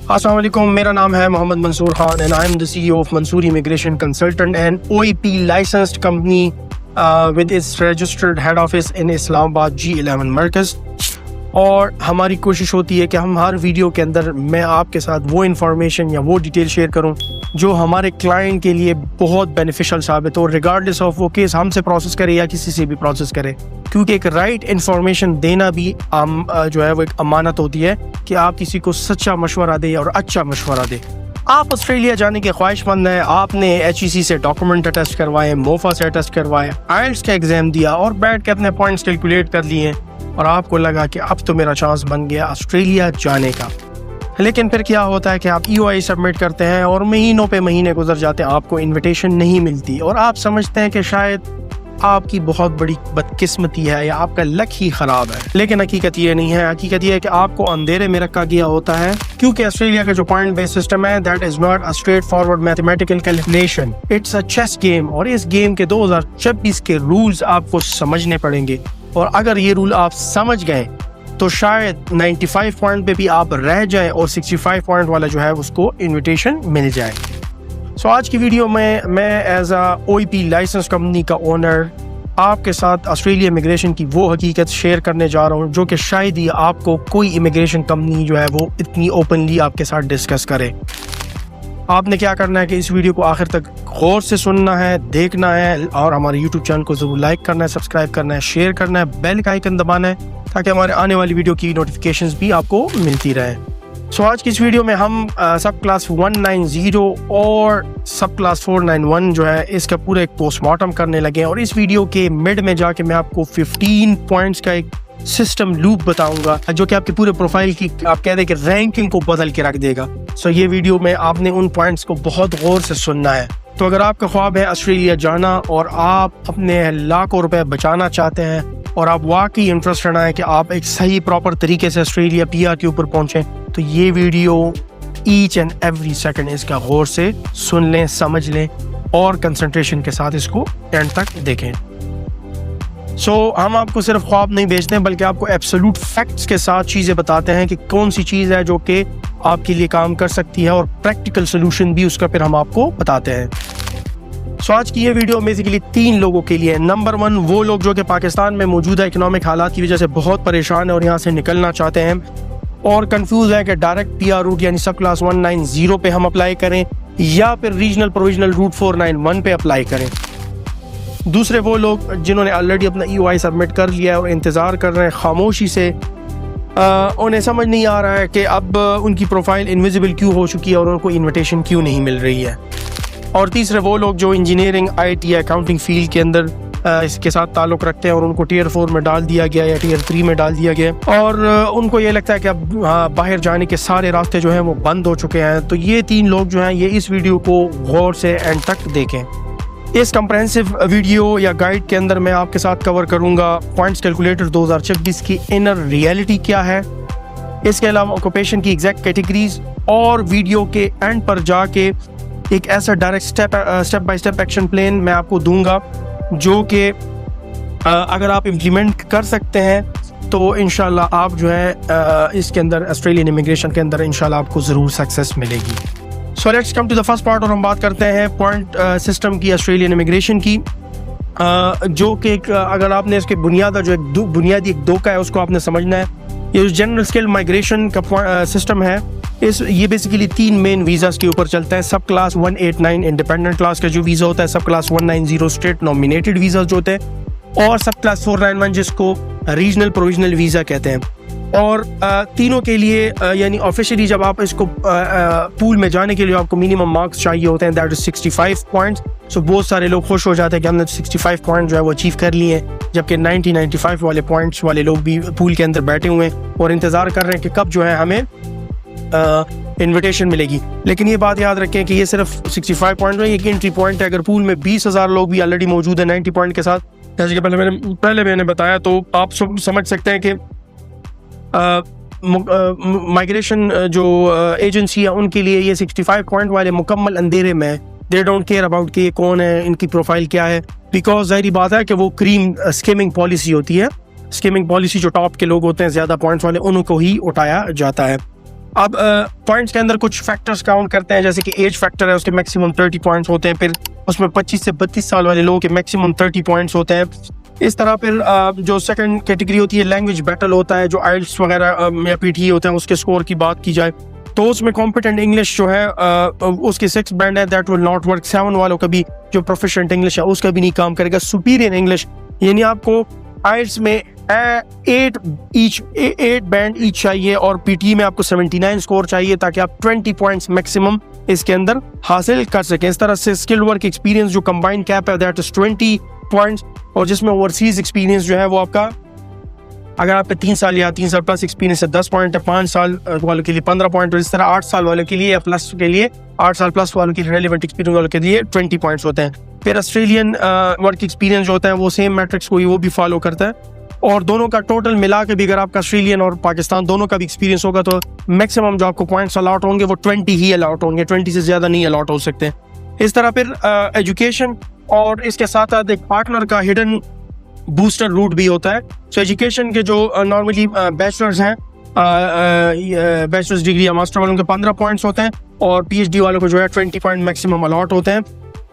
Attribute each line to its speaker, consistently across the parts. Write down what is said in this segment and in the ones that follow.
Speaker 1: अस्सलाम वालेकुम, मेरा नाम है Mohammad Mansoor Khan and I am the CEO of Mansoor immigration consultant and OEP licensed company with its registered head office in Islamabad G11 मरकज़। और हमारी कोशिश होती है कि हम हर वीडियो के अंदर मैं आपके साथ वो इन्फॉर्मेशन या वो डिटेल शेयर करूं जो हमारे क्लाइंट के लिए बहुत बेनिफिशियल साबित हो, रिगार्डलेस ऑफ वो केस हमसे प्रोसेस करे या किसी से भी प्रोसेस करे। क्योंकि एक राइट इन्फॉर्मेशन देना भी जो है वो एक अमानत होती है कि आप किसी को सच्चा मशवरा दे और अच्छा मशवरा दे। आप ऑस्ट्रेलिया जाने के ख्वाहिशमंद हैं, आपने HEC से डॉक्यूमेंट अटेस्ट करवाए, मोफा से अटेस्ट करवाए, IELTS का एग्जाम दिया और बैठ के अपने पॉइंट्स कैलकुलेट कर लिए और आपको लगा कि अब तो मेरा चांस बन गया ऑस्ट्रेलिया जाने का। लेकिन फिर क्या होता है कि आप EOI सबमिट करते हैं और महीनों पे महीने गुजर जाते हैं, आपको इनविटेशन नहीं मिलती और आप समझते हैं कि शायद आपकी बहुत बड़ी बदकिस्मती है या आपका लक ही ख़राब है। लेकिन हकीकत ये नहीं है। हकीकत ये है कि आपको अंधेरे में रखा गया होता है, क्योंकि ऑस्ट्रेलिया का जो पॉइंट बेस्ड सिस्टम है that is not a straight forward mathematical calculation, it's a chess game. और इस गेम के 2026 के रूल्स आपको समझने पड़ेंगे और अगर ये रूल आप समझ गए तो शायद 95 पॉइंट पे भी आप रह जाएं और 65 पॉइंट वाला जो है उसको इनविटेशन मिल जाए। सो आज की वीडियो में मैं as a OEP license company का ओनर आपके साथ ऑस्ट्रेलिया इमिग्रेशन की वो हकीकत शेयर करने जा रहा हूँ जो कि शायद ही आपको कोई इमिग्रेशन कंपनी जो है वो इतनी ओपनली आपके साथ डिस्कस करे। आपने क्या करना है कि इस वीडियो को आखिर तक गौर से सुनना है, देखना है और हमारे YouTube चैनल को जरूर लाइक करना है, सब्सक्राइब करना है, शेयर करना है, बेल का आइकन दबाना है ताकि हमारे आने वाली वीडियो की नोटिफिकेशंस भी आपको मिलती रहे। सो आज की इस वीडियो में हम सब क्लास 190 और सब क्लास 491 जो है इसका पूरा एक पोस्टमार्टम करने लगे हैं और इस वीडियो के मिड में जाके मैं आपको 15 पॉइंट्स का एक सिस्टम लूप बताऊंगा जो कि आपके पूरे प्रोफाइल की आप कह दें कि रैंकिंग को बदल के रख देगा। सो ये वीडियो में आपने उन पॉइंट्स को बहुत गौर से सुनना है। तो अगर आपका ख्वाब है ऑस्ट्रेलिया जाना और आप अपने लाखों रुपए बचाना चाहते हैं और आप वाकई इंटरेस्टेड हैं कि आप एक सही प्रॉपर तरीके से ऑस्ट्रेलिया PR के ऊपर पहुंचे, तो ये video each and every second इसका गौर से सुन लें, समझ लें और कंसंट्रेशन के साथ इसको एंड तक देखें। सो हम आपको सिर्फ ख्वाब नहीं बेचते हैं बल्कि आपको एब्सोल्यूट फैक्ट्स के साथ चीज़ें बताते हैं कि कौन सी चीज़ है जो कि आपके लिए काम कर सकती है और प्रैक्टिकल सोल्यूशन भी उसका फिर हम आपको बताते हैं। सो आज की ये वीडियो बेसिकली 3 लोगों के लिए। नंबर 1 वो लोग जो कि पाकिस्तान में मौजूदा इकोनॉमिक हालात की वजह से बहुत परेशान है और यहाँ से निकलना चाहते हैं और कंफ्यूज है कि डायरेक्ट PR रूट यानी सब क्लास 190 पे हम अप्लाई करें या फिर रीजनल प्रोविजनल रूट 491 पे अप्लाई करें। दूसरे वो लोग जिन्होंने ऑलरेडी अपना EOI सबमिट कर लिया है और इंतज़ार कर रहे हैं खामोशी से, उन्हें समझ नहीं आ रहा है कि अब उनकी प्रोफाइल इनविजिबल क्यों हो चुकी है और उनको इन्विटेशन क्यों नहीं मिल रही है। और तीसरे वो लोग जो इंजीनियरिंग IT अकाउंटिंग फील्ड के अंदर इसके साथ ताल्लुक़ रखते हैं और उनको Tier 4 में डाल दिया गया या Tier 3 में डाल दिया गया और उनको ये लगता है कि अब बाहर जाने के सारे रास्ते जो हैं वो बंद हो चुके हैं। तो ये 3 लोग जो हैं ये इस वीडियो को गौर से एंड तक देखें। इस कंप्रेहेंसिव वीडियो या गाइड के अंदर मैं आपके साथ कवर करूंगा पॉइंट्स कैलकुलेटर 2026 की इनर रियलिटी क्या है, इसके अलावा ऑक्यूपेशन की एग्जैक्ट कैटेगरीज और वीडियो के एंड पर जाके एक ऐसा direct step by step action plan मैं आपको दूंगा जो कि अगर आप इम्प्लीमेंट कर सकते हैं तो इंशाल्लाह आप जो है इसके अंदर ऑस्ट्रेलियन इमिग्रेशन के अंदर इंशाल्लाह आपको ज़रूर सक्सेस मिलेगी। So let's come to the first part और हम बात करते हैं पॉइंट सिस्टम की ऑस्ट्रेलियन इमिग्रेशन की, जो कि अगर आपने इसके बुनियादी एक धोखा है उसको आपने समझना है। ये जो जनरल स्किल माइग्रेशन का सिस्टम है ये बेसिकली 3 मेन वीज़ास के ऊपर चलता है। सब क्लास 189 इंडिपेंडेंट क्लास का जो वीज़ा होता है, सब क्लास 190 स्टेट नॉमिनेटेड वीज़ा जो होते हैं और सब क्लास 491 जिसको रीजनल प्रोविजनल वीज़ा कहते हैं। और तीनों के लिए यानी ऑफिशियली जब आप इसको पूल में जाने के लिए आपको मिनिमम मार्क्स चाहिए होते हैं दैट इज 65 पॉइंट्स। सो बहुत सारे लोग खुश हो जाते हैं कि हमने 65 पॉइंट जो है वो अचीव कर लिए हैं, जबकि 95 वाले पॉइंट्स वाले लोग भी पूल के अंदर बैठे हुए हैं और इंतज़ार कर रहे हैं कि कब जो है हमें इन्विटेशन मिलेगी। लेकिन ये बात याद रखें कि ये सिर्फ 65 पॉइंट है, एक एंट्री पॉइंट है। अगर पूल में 20,000 लोग भी ऑलरेडी मौजूद है 90 पॉइंट के साथ, जैसे कि पहले मैंने बताया, तो आप समझ सकते हैं कि माइग्रेशन जो एजेंसी है उनके लिए ये 65 पॉइंट वाले मुकम्मल अंधेरे में, दे डोंट केयर अबाउट कि ये कौन है, इनकी प्रोफाइल क्या है, बिकॉज ज़ाहिर बात है कि वो क्रीम स्कीमिंग पॉलिसी होती है। स्कीमिंग पॉलिसी जो टॉप के लोग होते हैं ज़्यादा पॉइंट्स वाले, उनको ही उठाया जाता है। अब पॉइंट्स के अंदर कुछ फैक्टर्स काउंट करते हैं, जैसे कि एज फैक्टर है, उसके मैक्सिमम 30 पॉइंट्स होते हैं। फिर उसमें 25 से 32 साल वाले लोगों के मैक्सिमम 30 पॉइंट्स होते हैं। इस तरह फिर जो सेकंड कैटेगरी होती है लैंग्वेज बैटल होता है, जो आइल्स वगैरह या पीटी होते हैं उसके स्कोर की बात की जाए तो उसमें कॉम्पिटेंट इंग्लिश जो है उसके 6 बैंड है, दैट विल नॉट वर्क। 7 वालों का भी जो प्रोफिशिएंट इंग्लिश है उसका भी नहीं काम करेगा। सुपीरियर इंग्लिश यानी आपको आइल्स में 8 बैंड ईच चाहिए और पीटी में आपको 79 स्कोर चाहिए ताकि आप 20 पॉइंट्स मैक्सिमम इसके अंदर हासिल कर सकें। इस तरह से स्किल्ड वर्क एक्सपीरियंस जो कंबाइंड कैप है दैट इज 20 पॉइंट्स, और जिसमें ओवरसीज एक्सपीरियंस जो है वो आपका, अगर आपके 3 साल या 3 साल प्लस एक्सपीरियंस है 10 पॉइंट है, 5 साल वालों के लिए 15 पॉइंट, और इस तरह 8 साल वालों के लिए या प्लस के लिए 8 साल प्लस वालों के लिए रेलिवेंट एक्सपीरियंस वालों के लिए 20 पॉइंट्स होते हैं। फिर ऑस्ट्रेलियन वर्क एक्सपीरियंस जो होता है वो सेम मैट्रिक्स को वो भी फॉलो करता है, और दोनों का टोटल मिला के भी अगर आपका ऑस्ट्रेलियन और पाकिस्तान दोनों का भी एक्सपीरियंस होगा तो मैक्सिमम जो आपको पॉइंट्स अलॉट होंगे वो 20 ही अलॉट होंगे, 20 से ज़्यादा नहीं अलॉट हो सकते। इस तरह फिर एजुकेशन और इसके साथ साथ एक पार्टनर का हिडन बूस्टर रूट भी होता है। सो एजुकेशन के जो नॉर्मली बैचलर्स हैं, बैचलर्स डिग्री या मास्टर वालों के 15 पॉइंट्स होते हैं, और पीएचडी वालों को जो है 20 पॉइंट मैक्सिमम अलॉट होते हैं।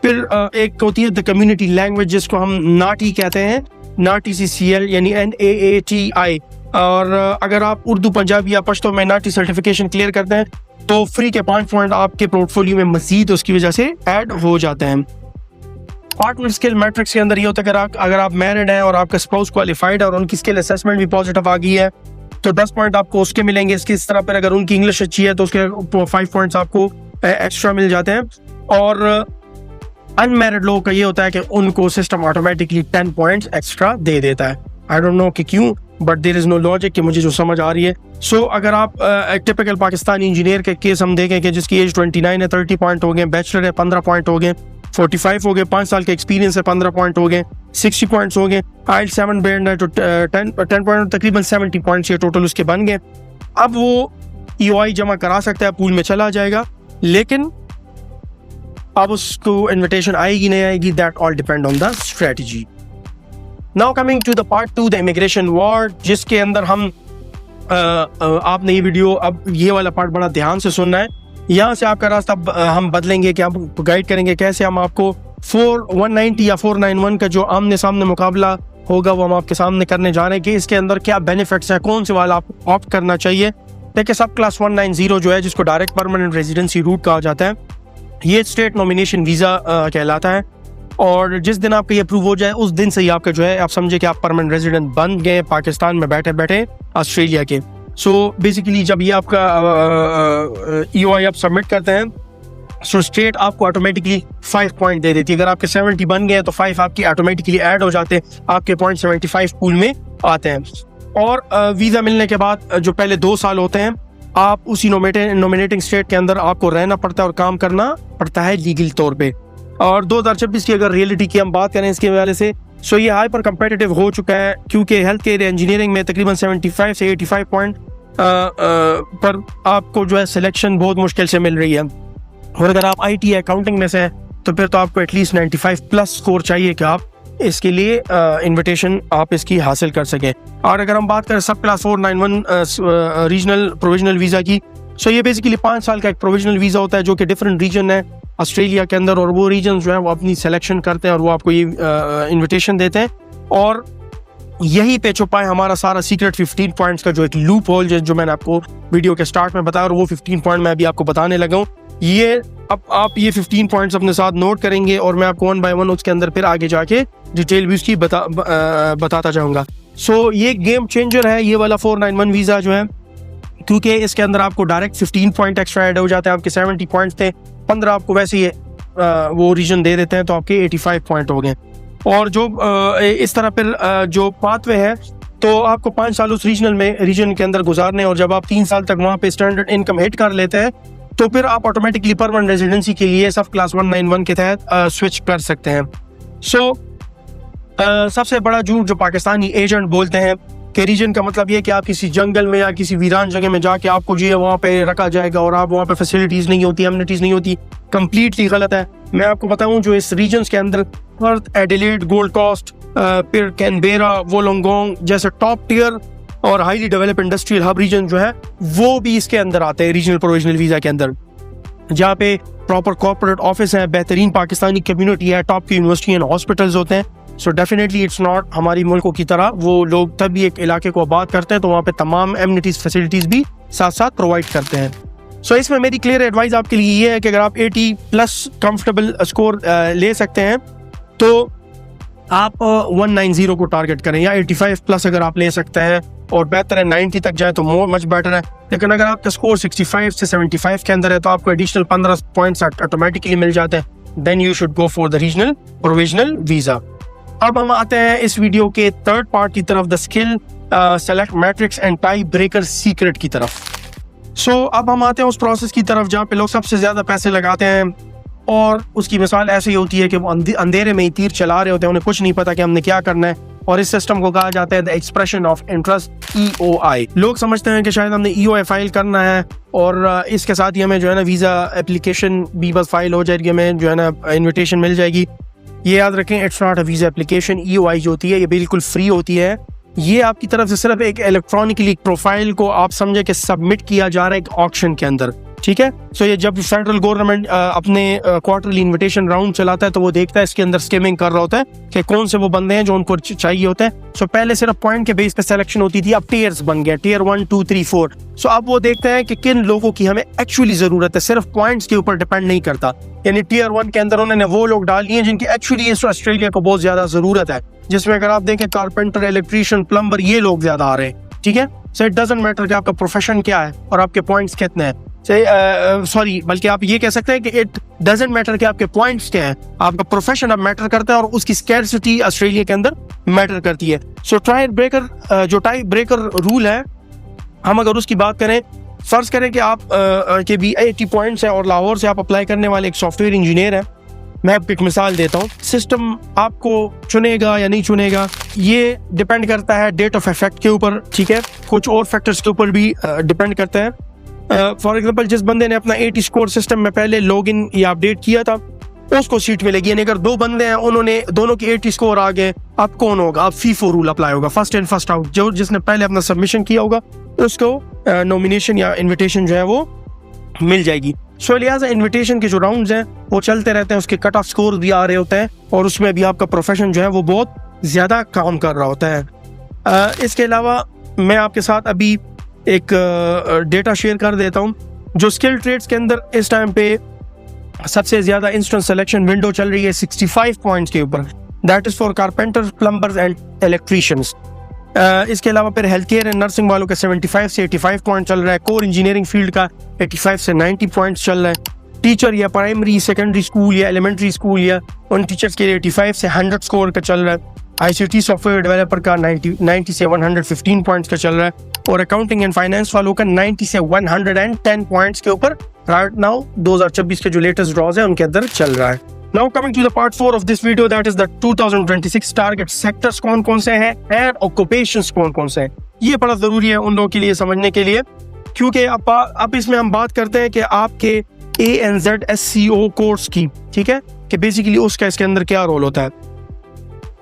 Speaker 1: फिर एक होती है द कम्युनिटी लैंग्वेज जिसको हम नाटी कहते हैं, नाटी CCL यानी NAATI, और अगर आप उर्दू पंजाबी या पश्तो में नाटी सर्टिफिकेशन क्लियर करते हैं तो फ्री के 5 पॉइंट आपके पोर्टफोलियो में मजीद उसकी वजह से ऐड हो जाते हैं। पार्टनर स्किल मैट्रिक्स के अंदर ये होता है कि अगर आप मैरिड हैं और आपका स्पाउस क्वालिफाइड है और उनकी स्किल असेसमेंट भी पॉजिटिव आ गई है तो 10 पॉइंट आपको उसके मिलेंगे। इस तरह पर अगर उनकी इंग्लिश अच्छी है तो उसके 5 पॉइंट्स आपको एक्स्ट्रा मिल जाते हैं। और अनमैरिड लोगों का ये होता है कि उनको सिस्टम ऑटोमेटिकली 10 पॉइंट्स एक्स्ट्रा दे देता है। आई डोंट नो कि क्यों, but there is no logic कि मुझे जो समझ आ रही है। सो अगर आप एक टिपिकल पाकिस्तानी इंजीनियर के केस हम देखें कि जिसकी एज 29 है, 30 पॉइंट हो गए, बैचलर है 15 पॉइंट हो गए, 45 हो गए, 5 साल का एक्सपीरियंस है 15 पॉइंट हो गए, 60 पॉइंट्स हो गए, आइल्स 7 बैंड है तो 10 पॉइंट तकरीबन 70 पॉइंट्स ये टोटल उसके बन गए। अब वो EOI जमा करा सकता है, पूल में चला जाएगा, लेकिन अब उसको इन्विटेशन आएगी नहीं आएगी, that all depend on the strategy. Now coming to the part 2 the immigration war, जिसके अंदर हम आपने ये वीडियो अब ये वाला पार्ट बड़ा ध्यान से सुनना है। यहाँ से आपका रास्ता हम बदलेंगे कि हम गाइड करेंगे कैसे हम आपको 190 या 491 का जो आमने सामने मुकाबला होगा वो हम आपके सामने करने जा रहे हैं कि इसके अंदर क्या बेनिफिट्स हैं, कौन से वाला आप ऑप्ट करना चाहिए। देखिए सब क्लास 190 जो है जिसको डायरेक्ट परमानेंट रेजिडेंसी रूट कहा जाता है, ये स्टेट नॉमिनेशन वीज़ा कहलाता है, और जिस दिन आपका ये अप्रूव हो जाए उस दिन से ही आपका जो है आप समझे कि आप परमानेंट रेजिडेंट बन गए पाकिस्तान में बैठे बैठे ऑस्ट्रेलिया के। सो बेसिकली जब ये आपका EOI आप सबमिट करते हैं सो स्टेट आपको ऑटोमेटिकली 5 पॉइंट दे देती है। अगर आपके 70 बन गए तो 5 आपकी ऑटोमेटिकली ऐड हो जाते हैं, आपके पॉइंट 75 पूल में आते हैं। और वीज़ा मिलने के बाद जो पहले 2 साल होते हैं आप उसी नॉमिनेटिंग स्टेट के अंदर आपको रहना पड़ता है और काम करना पड़ता है लीगल तौर पे। और 2026 की अगर रियलिटी की हम बात करें इसके हवाले से, सो ये हाइपर कम्पिटिटिव हो चुका है क्योंकि हेल्थ केयर इंजीनियरिंग में तकरीबन 75 से 85 पॉइंट पर आपको जो है सिलेक्शन बहुत मुश्किल से मिल रही है, और अगर आप IT अकाउंटिंग में से हैं तो फिर तो आपको एटलीस्ट 95 प्लस स्कोर चाहिए कि आप इसके लिए इन्विटेशन आप इसकी हासिल कर सकें। और अगर हम बात करें सब क्लास 491 रीजनल प्रोविजनल वीज़ा की, सो ये बेसिकली 5 साल का एक प्रोविजनल वीज़ा होता है जो कि डिफरेंट रीजन है ऑस्ट्रेलिया के अंदर, और वो रीजन जो है वो अपनी सिलेक्शन करते हैं और वो आपको ये इन्विटेशन देते हैं। और यही पे छुपा है हमारा सारा सीक्रेट 15 पॉइंट्स का जो एक लूप होल जो मैंने आपको वीडियो के स्टार्ट में बताया, और वो 15 पॉइंट मैं अभी आपको बताने लगा हूँ। ये अब आप ये 15 पॉइंट्स अपने साथ नोट करेंगे और मैं आपको 1 बाय 1 उसके अंदर फिर आगे जाके डिटेल भी उसकी बताता जाऊँगा। सो ये गेम चेंजर है ये वाला 491 वीज़ा जो है, क्योंकि इसके अंदर आपको डायरेक्ट 15 पॉइंट एक्स्ट्रा ऐड हो जाते हैं। आपके 70 पॉइंट्स थे, 15 आपको वैसे ही वो रीजन दे देते हैं तो आपके 85 पॉइंट हो गए। और जो इस तरह फिर जो पाथवे है तो आपको 5 साल उस रीजन के अंदर गुजारने, और जब आप 3 साल तक वहाँ पे स्टैंडर्ड इनकम हिट कर लेते हैं तो फिर आप ऑटोमेटिकली परमानेंट रेजिडेंसी के लिए सब क्लास 191 के तहत स्विच कर सकते हैं। सो सबसे बड़ा झूठ जो पाकिस्तानी एजेंट बोलते हैं कि रीजन का मतलब ये कि आप किसी जंगल में या किसी वीरान जगह में जाके आपको जो है वहाँ पे रखा जाएगा और आप वहाँ पे फैसिलिटीज़ नहीं होती, एमिनिटीज़ नहीं होती, कंप्लीटली गलत है। मैं आपको बताऊँ जो इस रीजन के अंदर पर्थ, एडिलेड, गोल्ड कोस्ट, फिर कैनबेरा, वोलोंगोंग जैसे टॉप टियर और highly develop industrial hub region जो है वो भी इसके अंदर आते हैं रीजनल प्रोविजनल वीज़ा के अंदर, जहाँ पे प्रॉपर कॉर्पोरेट ऑफिस है, बेहतरीन पाकिस्तानी कम्युनिटी है, टॉप की यूनिवर्सिटी एंड हॉस्पिटल्स होते हैं। सो डेफिनेटली इट्स नॉट हमारी मुल्कों की तरह वो लोग तब भी एक इलाके को आबाद करते हैं तो वहाँ पे तमाम एमिनिटीज फैसिलिटीज़ भी साथ साथ प्रोवाइड करते हैं। सो इसमें मेरी क्लियर एडवाइस आपके लिए ये है कि अगर आप 80+ कंफर्टेबल स्कोर ले सकते हैं तो आप 190 को टारगेट करें, या 85+ अगर आप ले सकते हैं और बेहतर है 90 तक जाए तो मच बेटर है। लेकिन अगर आपका स्कोर 65 से 75 के अंदर है तो आपको एडिशनल 15 पॉइंट्स ऑटोमेटिकली मिल जाते हैं। Then you should go for the regional provisional visa. अब हम आते हैं इस वीडियो के थर्ड पार्ट की तरफ, the skill select matrix and tie breaker secret की तरफ। सो अब हम आते हैं उस प्रोसेस की तरफ जहाँ पे लोग सबसे ज़्यादा पैसे लगाते हैं और उसकी मिसाल ऐसे ही होती है कि वो अंधेरे में ही तीर चला रहे होते हैं, उन्हें कुछ नहीं पता कि हमने क्या करना है। और इस सिस्टम को कहा जाता है the expression of interest, EOI। लोग समझते हैं कि शायद हमने EOI फाइल करना है और इसके साथ ही हमें जो है ना वीज़ा एप्लीकेशन भी बस फाइल हो जाएगी, हमें जो है ना इन्विटेशन मिल जाएगी। ये याद रखें, it's not a visa application. EOI जो होती है ये बिल्कुल फ्री होती है। ये आपकी तरफ से सिर्फ एक इलेक्ट्रॉनिकली प्रोफाइल को आप समझे कि सबमिट किया जा रहा है एक ऑक्शन के अंदर, ठीक है। सो ये जब फेडरल गवर्नमेंट अपने क्वार्टरली इनविटेशन राउंड चलाता है तो वो देखता है इसके अंदर स्किमिंग कर रहा होता है कि कौन से वो बंदे हैं जो उनको चाहिए होते हैं। सो पहले सिर्फ पॉइंट के बेस पे सिलेक्शन होती थी, अब टीयर्स बन गया, टीयर 1 2 3 4। सो अब वो देखते हैं कि किन लोगों की हमें एक्चुअली जरूरत है, सिर्फ पॉइंट्स के ऊपर डिपेंड नहीं करता। यानी टीयर 1 के अंदर उन्होंने वो लोग डाल दिए जिनकी एक्चुअली इस ऑस्ट्रेलिया को बहुत ज्यादा जरूरत है, जिसमें अगर आप देखें कारपेंटर, इलेक्ट्रीशियन, प्लम्बर, ये लोग ज्यादा आ रहे हैं, ठीक है। सो इट डजंट मैटर कि आपका प्रोफेशन क्या है और आपके पॉइंट्स कितने हैं, सॉरी बल्कि आप ये कह सकते हैं कि इट डजंट मैटर कि आपके पॉइंट्स क्या हैं, आपका प्रोफेशन अब मैटर करता है और उसकी स्कैर्सिटी ऑस्ट्रेलिया के अंदर मैटर करती है। सो टाई ब्रेकर रूल है, हम अगर उसकी बात करें, फर्ज करें कि आप के भी 80 पॉइंट्स है और लाहौर से आप अप्लाई करने वाले एक सॉफ्टवेयर इंजीनियर है। मैं आपको एक मिसाल देता हूँ, सिस्टम आपको चुनेगा या नहीं चुनेगा ये डिपेंड करता है डेट ऑफ इफेक्ट के ऊपर, ठीक है, कुछ और फैक्टर्स के ऊपर भी डिपेंड करता है। फॉर एग्जांपल जिस बंदे ने अपना 80 स्कोर सिस्टम में पहले लॉगिन या अपडेट किया था उसको सीट मिलेगी। यानी अगर दो बंदे हैं उन्होंने दोनों की 80 स्कोर आ गए, अब कौन होगा, अब FIFO रूल अप्लाई होगा, फर्स्ट इन फर्स्ट आउट। जो जिसने पहले अपना सबमिशन किया होगा उसको नॉमिनेशन या इन्विटेशन जो है वो मिल जाएगी। सो लिहाजा इन्विटेशन के जो राउंड्स हैं वो चलते रहते हैं, उसके कट ऑफ स्कोर भी आ रहे होते हैं और उसमें भी आपका प्रोफेशन जो है वो बहुत ज्यादा काम कर रहा होता है। इसके अलावा मैं आपके साथ अभी एक डेटा शेयर कर देता हूँ। जो स्किल ट्रेड्स के अंदर इस टाइम पे सबसे ज्यादा इंस्टेंट सिलेक्शन विंडो चल रही है 65 पॉइंट्स के ऊपर, that is for carpenters, plumbers and electricians. इसके अलावा फिर हेल्थ केयर एंड नर्सिंग वालों का 75 से 85 पॉइंट चल रहा है। कोर इंजीनियरिंग फील्ड का 85 से 90 पॉइंट्स चल रहा है। टीचर या प्राइमरी सेकेंडरी स्कूल या एलिमेंट्री स्कूल या उन टीचर्स के लिए 85 से 100 स्कोर का चल रहा है। ICT सॉफ्टवेयर डेवलपर का 90 से 115 पॉइंट्स का चल रहा है और अकाउंटिंग एंड फाइनेंस वालों का 90 से 110 पॉइंट्स के ऊपर राइट नाउ 2024 के जो लेटेस्ट ड्रॉज है उनके अंदर चल रहा है। Now coming to the part 4 of this video, that is the 2026 target sectors कौन कौन से हैं एंड ऑक्यूपेशंस कौन कौन से हैं। ये बड़ा जरूरी है उन लोगों के लिए समझने के लिए, क्योंकि अब इसमें हम बात करते हैं कि आपके ANZ SCO कोर्स की, ठीक है, कि बेसिकली उसका इसके अंदर क्या रोल होता है।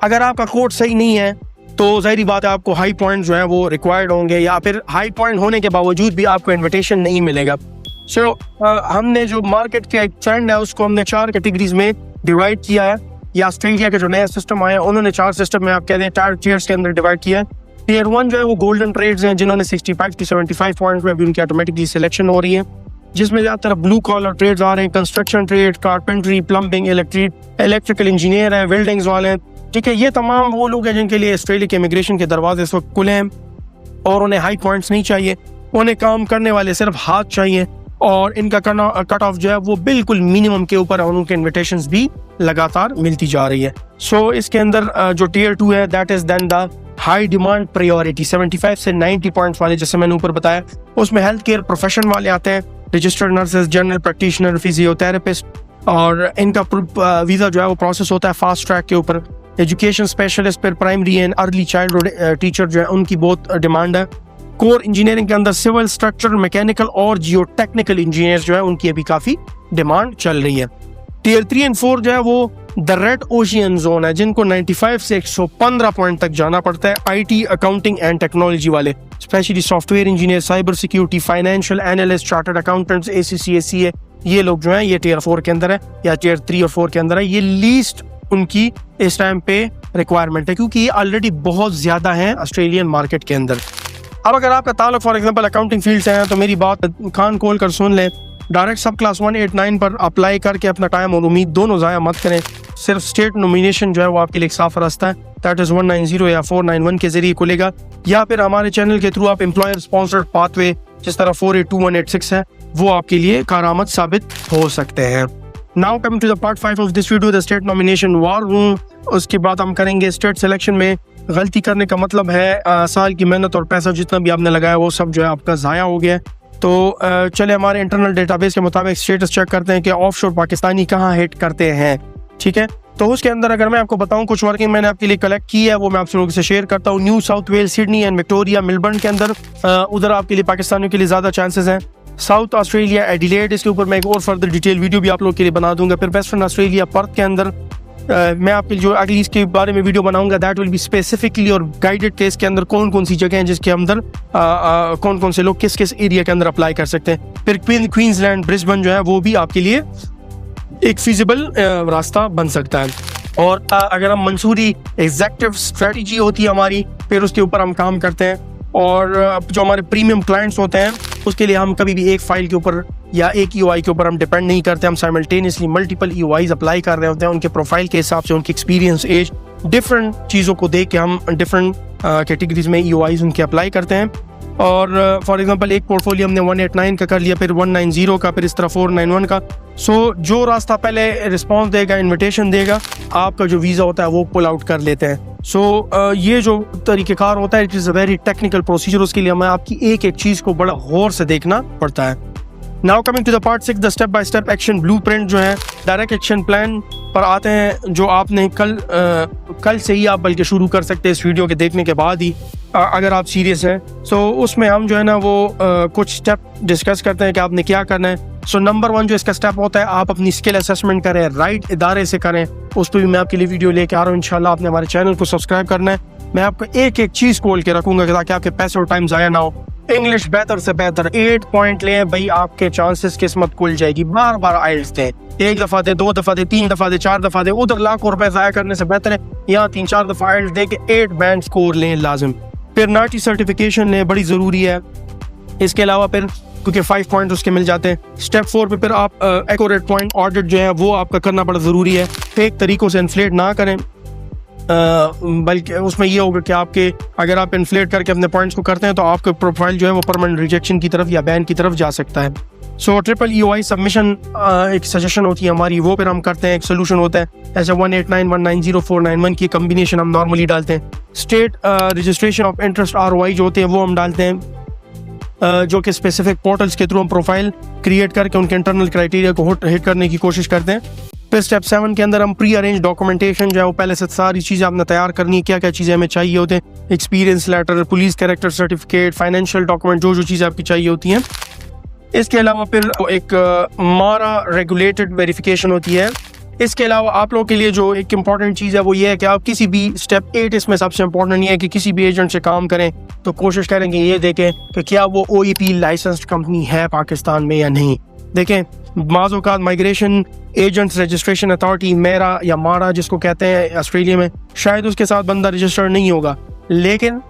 Speaker 1: अगर आपका कोर्स सही नहीं है तो जाहिर बात है आपको हाई पॉइंट जो है वो रिक्वायर्ड होंगे, या फिर हाई पॉइंट होने के बावजूद भी आपको इन्विटेशन नहीं मिलेगा। सो हमने जो मार्केट का एक ट्रेंड है उसको हमने 4 कैटेगरीज में डिवाइड किया है, या ऑस्ट्रेलिया के जो नया सिस्टम आया उन्होंने 4 सिस्टम में आप कहते हैं 4 टीयर्स के अंदर डिवाइड किया है। टीयर 1 जो है वो गोल्डन ट्रेड्स हैं जिन्होंने 65 से 75 पॉइंट में भी उनकी ऑटोमेटिकली सिलेक्शन हो रही है, जिसमें ज़्यादातर ब्लू कॉलर ट्रेड्स आ रहे हैं, construction trade, carpentry, plumbing, electrical engineer हैं, वेल्डिंग्स वाले हैं, ठीक है। ये तमाम वो लोग हैं जिनके लिए ऑस्ट्रेलिया के इमिग्रेशन के दरवाजे इस वक्त खुले हैं और उन्हें हाई पॉइंट्स नहीं चाहिए, उन्हें काम करने वाले सिर्फ हाथ चाहिए और इनका कट ऑफ जो है वो बिल्कुल मिनिमम के ऊपर है और उनके इन्विटेशंस भी लगातार मिलती जा रही है। सो इसके अंदर जो टीयर 2 है that is then the high demand priority 75 से 90 पॉइंट्स वाले, जैसे मैंने ऊपर बताया। उसमें हेल्थ केयर प्रोफेशन वाले आते हैं, registered nurses, general practitioner, physiotherapist, और इनका वीज़ा जो है वो प्रोसेस होता है फास्ट ट्रैक के ऊपर। एजुकेशन स्पेशलिस्ट पर primary and early childhood teacher जो है उनकी बहुत डिमांड है। कोर इंजीनियरिंग के अंदर सिविल, स्ट्रक्चर, मैकेनिकल और जियो टेक्निकल इंजीनियर जो है उनकी अभी काफ़ी डिमांड चल रही है। टीयर 3 एंड 4 जो है वो द रेड ओशियन जोन है, जिनको 95 से 115 पॉइंट तक जाना पड़ता है। आईटी, अकाउंटिंग एंड टेक्नोलॉजी वाले, specially software engineer, cyber security, financial analyst, chartered accountants, ACCA, CA, ये लोग जो हैं ये टियर 4 के अंदर है या टियर 3 और 4 के अंदर है। ये लीस्ट उनकी इस टाइम पे रिक्वायरमेंट है, क्योंकि ये ऑलरेडी बहुत ज़्यादा है ऑस्ट्रेलियन मार्केट के अंदर। अब अगर आपका ताल्लुक फॉर एग्जांपल अकाउंटिंग फील्ड से है तो मेरी बात कान खोल कर सुन लें। डायरेक्ट सब क्लास 189 पर अप्लाई करके अपना टाइम और उम्मीद दोनों ज़ाया मत करें। सिर्फ स्टेट नॉमिनेशन जो है वो आपके लिए एक साफ रास्ता है, दैट इज़ 190 या 491 के जरिए खुलेगा, या फिर हमारे चैनल के थ्रू आप एम्प्लॉयर स्पॉन्सर्ड पाथवे जिस तरह 482186 है वो आपके लिए कारआमद साबित हो सकते हैं। Now coming to the part 5 of this video, the state nomination war room. उसके बाद हम करेंगे स्टेट सिलेक्शन में गलती करने का मतलब है साल की मेहनत और पैसा जितना भी आपने लगाया वो सब जो है आपका ज़ाया हो गया। तो चले हमारे इंटरनल डेटाबेस के मुताबिक स्टेटस चेक करते हैं कि ऑफशोर पाकिस्तानी कहाँ हिट करते हैं। ठीक है, तो उसके अंदर अगर मैं आपको बताऊं कुछ वर्किंग मैंने आपके लिए कलेक्ट की है वो मैं आप लोगों से शेयर करता हूँ। New South Wales, Sydney and Victoria, Melbourne के अंदर उधर आपके लिए पाकिस्तानियों के लिए ज़्यादा चांसेस हैं। साउथ ऑस्ट्रेलिया, एडिलेड, इसके ऊपर मैं एक और फर्दर डिटेल वीडियो भी आप लोग के लिए बना दूंगा। फिर वेस्टर्न ऑस्ट्रेलिया, पर्थ के अंदर मैं आपके जो अगली इसके बारे में वीडियो बनाऊंगा दैट विल बी स्पेसिफिकली और गाइडेड केस के अंदर कौन कौन सी जगह हैं जिसके अंदर कौन कौन से लोग किस किस एरिया के अंदर अप्लाई कर सकते हैं। फिर क्वींसलैंड, ब्रिस्बेन जो है वो भी आपके लिए एक फिजिबल रास्ता बन सकता है। और अगर हम मंसूरी एग्जेक्टिव स्ट्रेटजी होती है हमारी, फिर उसके ऊपर हम काम करते हैं। और जो हमारे प्रीमियम क्लाइंट्स होते हैं उसके लिए हम कभी भी एक फाइल के ऊपर या एक EOI के ऊपर हम डिपेंड नहीं करते। हम साइमल्टेनियसली मल्टीपल EOIs अप्लाई कर रहे होते हैं। उनके प्रोफाइल के हिसाब से, उनकी एक्सपीरियंस, एज, डिफरेंट चीज़ों को देख के हम डिफरेंट कैटेगरीज में EOIs उनके अप्लाई करते हैं। और फॉर एग्जांपल एक पोर्टफोलियो हमने 189 का कर लिया, फिर 190 का, फिर इस तरह 491 का। सो जो रास्ता पहले रिस्पॉन्स देगा, इन्विटेशन देगा, आपका जो वीज़ा होता है वो पुल आउट कर लेते हैं। सो ये जो तरीक़ेकार होता है it is a very technical procedure. उसके लिए हमें आपकी एक एक चीज़ को बड़ा गौर से देखना पड़ता है। Now coming to the part 6, the step by step action blueprint जो है डायरेक्ट एक्शन प्लान पर आते हैं, जो आपने कल से ही आप बल्कि शुरू कर सकते हैं इस वीडियो के देखने के बाद ही अगर आप सीरियस हैं। सो उसमें हम जो है ना वो कुछ स्टेप डिस्कस करते हैं कि आपने क्या करना है। सो नंबर 1 जो इसका स्टेप होता है, आप अपनी स्किल असेसमेंट करें, राइट इदारे से करें। उस पर भी मैं आपके लिए वीडियो लेके आ रहा हूँ इंशाल्लाह। आपने हमारे चैनल को सब्सक्राइब करना है। मैं आपको एक एक चीज़ खोल के रखूंगा ताकि आपके पैसे और टाइम ज़ाया ना हो। इंग्लिश बेहतर से बेहतर 8 पॉइंट लें भाई, आपके चांसेस किस्मत खुल जाएगी। बार बार आइल्स दें, 1 दफ़ा दे, 2 दफ़ा दे, 3 दफ़ा दे, 4 दफ़ा दे। उधर लाखों रुपए ज़ाया करने से बेहतर है यहाँ 3-4 दफ़ा आइल्स दे के 8 बैंड स्कोर लें लाजिम। फिर नाटी सर्टिफिकेशन लें, बड़ी ज़रूरी है। इसके अलावा फिर क्योंकि 5 पॉइंट उसके मिल जाते हैं। स्टेप 4 पे फिर आप एक्यूरेट पॉइंट ऑडिट जो है वो आपका करना बड़ा ज़रूरी है। फेक तरीक़ों से इन्फ्लेट ना करें, बल्कि उसमें ये होगा कि आपके अगर आप इन्फ्लेट करके अपने पॉइंट्स को करते हैं तो आपका प्रोफाइल जो है वो परमानेंट रिजेक्शन की तरफ या बैन की तरफ जा सकता है। सो ट्रिपल EOI सबमिशन एक सजेशन होती है हमारी, वो फिर हम करते हैं। एक सोल्यूशन होता है ऐसे 189, 190, 491 की कम्बिनेशन हम नॉर्मली डालते हैं। State registration of interest ROI जो होते हैं वो हम डालते हैं, जो कि स्पेसिफिक पोर्टल्स के थ्रू हम प्रोफाइल क्रिएट करके उनके इंटरनल क्राइटेरिया को हिट करने की कोशिश करते हैं। फिर स्टेप 7 के अंदर हम प्री अरेंज डॉक्यूमेंटेशन जो है वो पहले से सारी चीज़ें आपने तैयार करनी है। क्या क्या चीज़ें हमें चाहिए होते हैं, experience letter, police character certificate, financial document, जो चीज़ें आपकी चाहिए होती हैं। इसके अलावा फिर एक मारा रेगुलेटेड वेरिफिकेशन होती है। इसके अलावा आप लोगों के लिए जो एक इम्पॉर्टेंट चीज़ है वो ये है कि आप किसी भी स्टेप 8 इसमें सबसे इम्पोर्टेंट ये है कि किसी भी एजेंट से काम करें तो कोशिश करेंगे ये देखें कि क्या वो OEP लाइसेंस्ड कंपनी है पाकिस्तान में या नहीं। देखें, बाज़ औक़ात माइग्रेशन एजेंट्स रजिस्ट्रेशन अथॉरिटी, मेरा या मारा जिसको कहते हैं ऑस्ट्रेलिया में, शायद उसके साथ बंदा रजिस्टर्ड नहीं होगा, लेकिन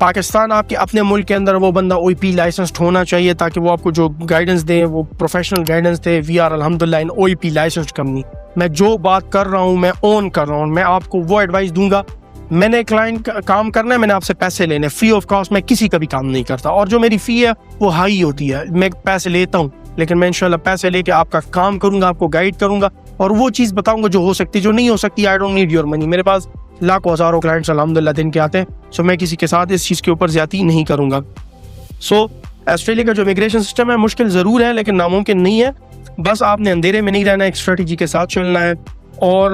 Speaker 1: पाकिस्तान आपके अपने मुल्क के अंदर वो बंदा OEP लाइसेंस्ड होना चाहिए ताकि वो आपको जो गाइडेंस दे वो प्रोफेशनल गाइडेंस दे। वी आर अल्हम्दुलिल्लाह इन OEP लाइसेंस्ड कंपनी। मैं जो बात कर रहा हूँ मैं ओन कर रहा हूँ, मैं आपको वो एडवाइस दूंगा। मैंने क्लाइंट काम करना है, मैंने आपसे पैसे लेने, फ्री ऑफ कॉस्ट मैं किसी का भी काम नहीं करता। और जो मेरी फ़ी है वो हाई होती है, मैं पैसे लेता हूँ, लेकिन मैं इंशाल्लाह पैसे लेके आपका काम करूंगा, आपको गाइड करूंगा और वो चीज़ बताऊंगा जो हो सकती है, जो नहीं हो सकती। I don't need your money. मेरे पास लाखों हज़ारों क्लाइंट्स अल्हम्दुलिल्लाह दिन के आते हैं, सो मैं किसी के साथ इस चीज़ के ऊपर ज्यादती नहीं करूंगा। सो ऑस्ट्रेलिया का जो इमिग्रेशन सिस्टम है मुश्किल ज़रूर है लेकिन नामुमकिन नहीं है। बस आपने अंधेरे में नहीं रहना, एक स्ट्रेटजी के साथ चलना है। और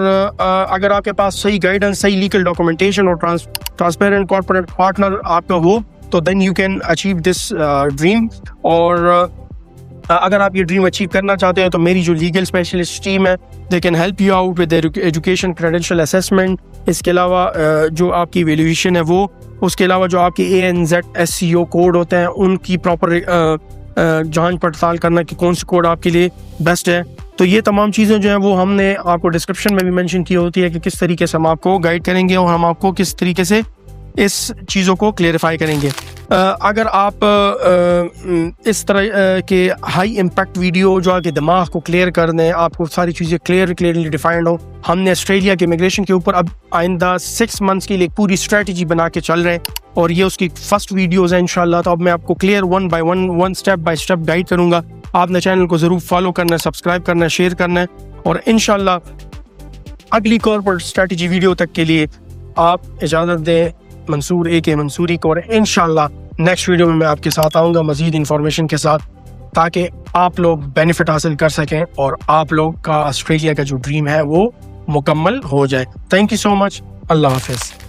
Speaker 1: अगर आपके पास सही गाइडेंस, सही लीगल डॉक्यूमेंटेशन और ट्रांसपेरेंट कॉर्पोरेट पार्टनर आपका हो तो then you can achieve this dream. और अगर आप ये ड्रीम अचीव करना चाहते हैं तो मेरी जो लीगल स्पेशलिस्ट टीम है they can help you out with education credential assessment. इसके अलावा जो आपकी वैल्यूएशन है वो, उसके अलावा जो आपके ANZ SCO कोड होते हैं उनकी प्रॉपर जांच पड़ताल करना कि कौन सा कोड आपके लिए बेस्ट है। तो ये तमाम चीज़ें जो हैं वो हमने आपको डिस्क्रिप्शन में भी मेंशन की होती है कि किस तरीके से हम आपको गाइड करेंगे और हम आपको किस तरीके से इस चीज़ों को क्लेरिफाई करेंगे। अगर आप इस तरह के हाई इम्पैक्ट वीडियो जो आपके दिमाग को क्लियर कर दें, आपको सारी चीज़ें क्लियरली डिफाइंड हो, हमने ऑस्ट्रेलिया के इमिग्रेशन के ऊपर अब आइंदा 6 मंथ्स के लिए पूरी स्ट्रेटजी बना के चल रहे हैं और ये उसकी फर्स्ट वीडियोज़ है इंशाल्लाह। तो अब मैं आपको clear one step by step guide करूँगा। आपने चैनल को ज़रूर फॉलो करना है, सब्सक्राइब करना है, शेयर करना है और इंशाल्लाह अगली कॉर्पोरेट स्ट्रेटजी वीडियो तक के लिए आप इजाज़त दें मंसूर AK मंसूरी को, और इंशाल्लाह नेक्स्ट वीडियो में मैं आपके साथ आऊँगा मज़ीद इंफॉर्मेशन के साथ, ताकि आप लोग बेनिफिट हासिल कर सकें और आप लोग का ऑस्ट्रेलिया का जो ड्रीम है वो मुकम्मल हो जाए। Thank you so much. अल्लाह हाफिज़।